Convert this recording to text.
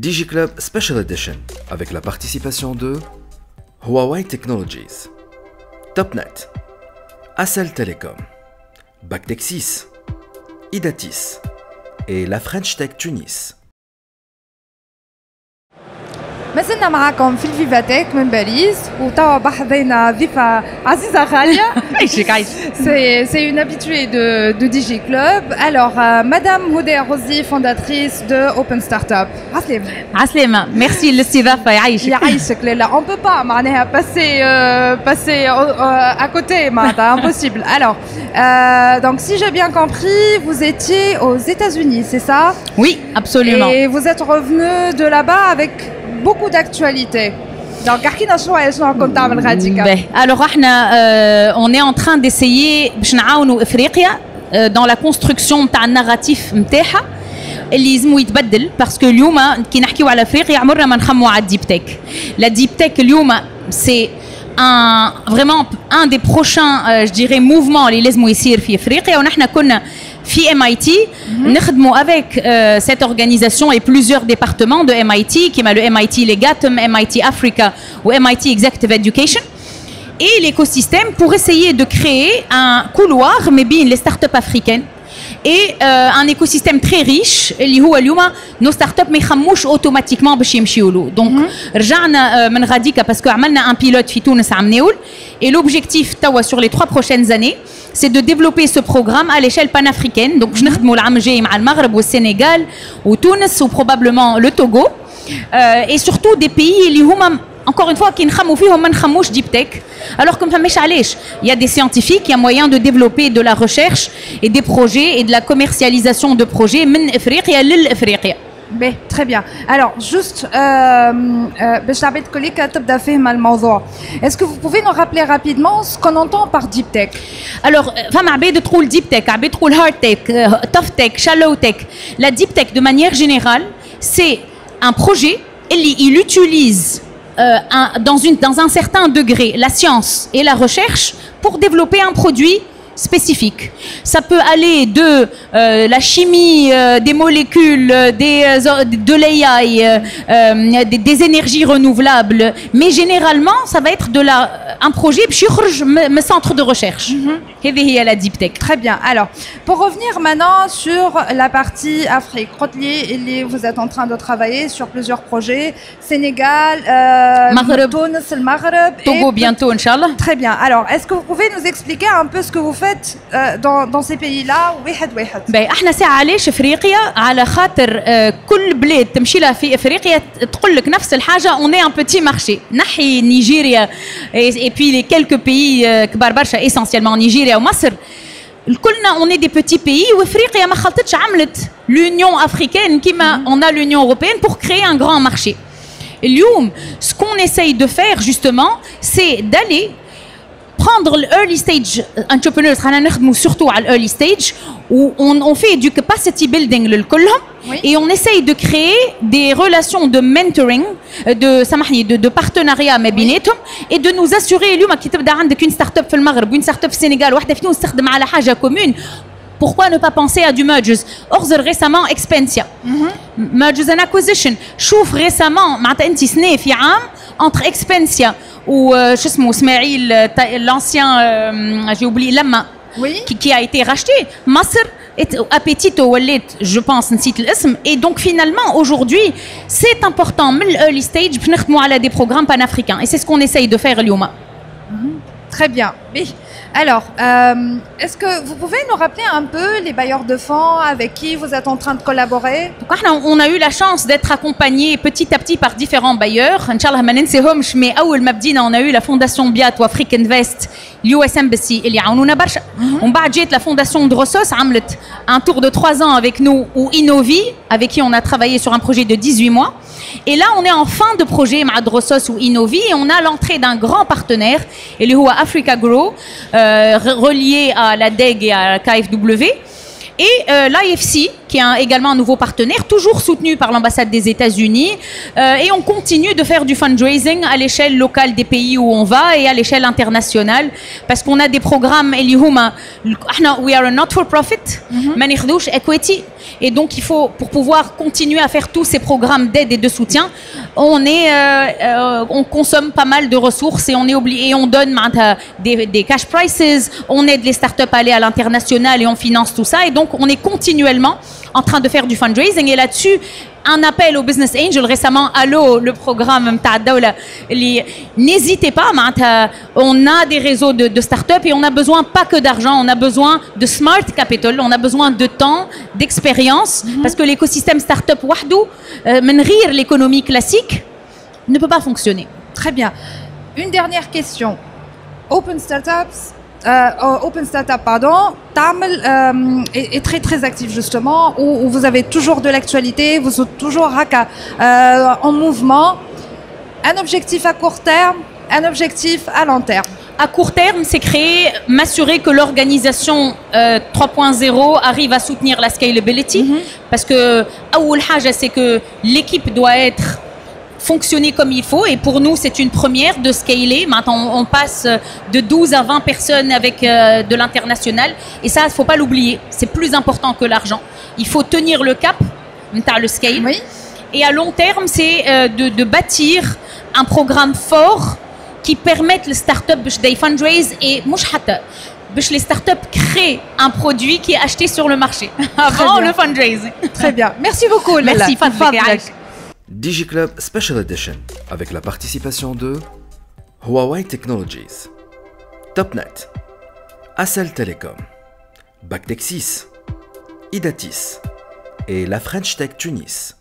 DigiClub Special Edition avec la participation de Huawei Technologies, Topnet, Accel Telecom, Bactexis, Idatis et la French Tech Tunis. ما زلنا معكم في الفيفاتيك من باريس وتوا بحذينا ضيفة عزيزة غالية. عايشك عايش. C'est une habituée de DigiClub. Alors, Madame Houdé Rosi, fondatrice de Open Startup. عسلامة. عسلامة. Merci للاستضافة يعيشك. يعيشك لا on peut pas معناها passer à côté معناتها impossible. Alors, donc si j'ai bien compris, vous étiez aux États-Unis, c'est ça? Oui, absolument. Et vous êtes revenu de là-bas avec beaucoup d'actualités. Donc, alors, on est en train d'essayer dans la construction de narratif نتاعها اللي يلزمو يتبدل باسكو اليوم كي نحكيو على افريقيا عمرنا ما نخمو على الديب تك. لا ديب تك اليوم سي vraiment un des prochains je dirais mouvements اللي لازمو يصير في افريقيا ونحن كنا في MIT نخدموا avec cette organisation et plusieurs départements de MIT كيما le MIT Legatum, MIT Africa ou MIT Executive Education et l'écosystème pour essayer de créer un couloir mais bien les startups africaines et un écosystème très riche اللي هو اليوم nos startups ما يخموش automatiquement باش يمشيو له. Donc رجعنا من غاديكا باسكو عملنا un pilote في تونس عمناول et l'objectif توا sur les 3 prochaines années c'est de développer ce programme à l'échelle panafricaine. Donc je نخدموا العام الجاي مع المغرب والسنغال وتونس و probablement le Togo et surtout des pays اللي هما encore une fois qui نخمو فيهم ما نخموش deep tech alors que فماش علاش. Il y a des scientifiques, il y a moyen de développer de la recherche et des projets et de la commercialisation de projets من افريقيا للافريقيا. Ben, très bien. Alors, juste, باش تعبد كليك تبدا فهم الموضوع. Est-ce que vous pouvez nous rappeler rapidement ce qu'on entend par deep tech? Alors, فما عباد تقول deep tech, عباد تقول hard tech, tough tech, shallow tech. La deep tech, de manière générale, c'est un projet il utilise dans un certain degré la science et la recherche pour développer un produit spécifique. Ça peut aller de la chimie, des molécules, de l'AI, des énergies renouvelables, mais généralement ça va être un projet qui يخرج من centre de recherche. هذه هي la deep tech. Très bien. Alors, pour revenir maintenant sur la partie Afrique, vous êtes en train de travailler sur plusieurs projets, Sénégal, Maghreb, Tunis, le Maghreb, Togo bientôt, Inch'Allah. Très bien. Alors, est-ce que vous pouvez nous expliquer un peu ce que vous faites dans ces pays-là, واحد واحد؟ باهي احنا ساعة علاش افريقيا على خاطر كل بلاد تمشي لها في افريقيا تقول لك نفس الحاجة on est un petit marché. نحي نيجيريا et puis les quelques pays كبار برشا essentiellement نيجيريا ومصر كلنا on est des petits pays وافريقيا ما خلطتش عملت l'Union africaine كيما on a l'Union européenne pour créer un grand marché. اليوم ce qu'on essaye de faire justement c'est d'aller prendre l'early stage entrepreneurs, surtout à l'early stage, où on fait du capacity building et on essaye de créer des relations de mentoring, de partenariat et de nous assurer qu'une start-up في المغرب ou une start-up في السنغال واحدة فيهم تستخدم على حاجة commune. Pourquoi ne pas penser à du mergers? Orzer récemment Expensia. Mergers and acquisition. Chouf récemment, معناتها انت سنة في عام entre Expensia ou شو اسمه اسماعيل l'ancien j'ai oublié Lama qui a été racheté. Masr et Appetito ولات je pense نسيت الاسم et donc finalement aujourd'hui c'est important من early stage باش نخدموا على des programmes panafricains et c'est ce qu'on essaye de faire اليوم. Très bien. Oui. Alors, est-ce que vous pouvez nous rappeler un peu les bailleurs de fonds avec qui vous êtes en train de collaborer? On a eu la chance d'être accompagnés petit à petit par différents bailleurs. Inch'Allah ما ننساهمش mais أول ما بدينا on a eu la fondation Biat و Afrique Invest, l'US Embassy اللي عاونونا برشا. ومن بعد جات la fondation Drossos عملت un tour de 3 ans avec nous ou Innovi avec qui on a travaillé sur un projet de 18 mois. Et là on est en fin de projet مع Drossos ou Innovi et on a l'entrée d'un grand partenaire اللي هو Africa Grow relié à la DEG et à la KfW Et l'IFC, qui est également un nouveau partenaire, toujours soutenu par l'ambassade des États-Unis. Et on continue de faire du fundraising à l'échelle locale des pays où on va et à l'échelle internationale. Parce qu'on a des programmes, we are a not-for-profit, ما ناخدوش equity. Et donc, il faut, pour pouvoir continuer à faire tous ces programmes d'aide et de soutien, on consomme pas mal de ressources et on est obligé, et on donne des cash prices, on aide les startups à aller à l'international et on finance tout ça. Et donc, on est continuellement en train de faire du fundraising. Et là-dessus, un appel aux business angels récemment, Allo, le programme متاع الدولة, n'hésitez pas, on a des réseaux de startups et on a besoin pas que d'argent, on a besoin de smart capital, on a besoin de temps, d'expérience, parce que l'écosystème startup وحده, من غير l'économie classique, ne peut pas fonctionner. Très bien. Une dernière question. Open Startup, pardon, Tamil est très très actif justement, où vous avez toujours de l'actualité, vous êtes toujours en mouvement. Un objectif à court terme, un objectif à long terme. À court terme, c'est créer, m'assurer que l'organisation 3.0 arrive à soutenir la scalability, parce que أول حاجة, c'est que l'équipe doit être fonctionner comme il faut, et pour nous c'est une première de scaler. Maintenant on passe de 12 à 20 personnes avec de l'international, et ça il faut pas l'oublier, c'est plus important que l'argent. Il faut tenir le cap, le scale. Oui. Et à long terme, c'est de bâtir un programme fort qui permette les startups de fundraise, et les startups créent un produit qui est acheté sur le marché avant le fundraising. Très bien, merci beaucoup. Merci Fadlek. DigiClub Special Edition avec la participation de Huawei Technologies, Topnet, Accel Telecom, Bactexis, Idatis et la French Tech Tunis.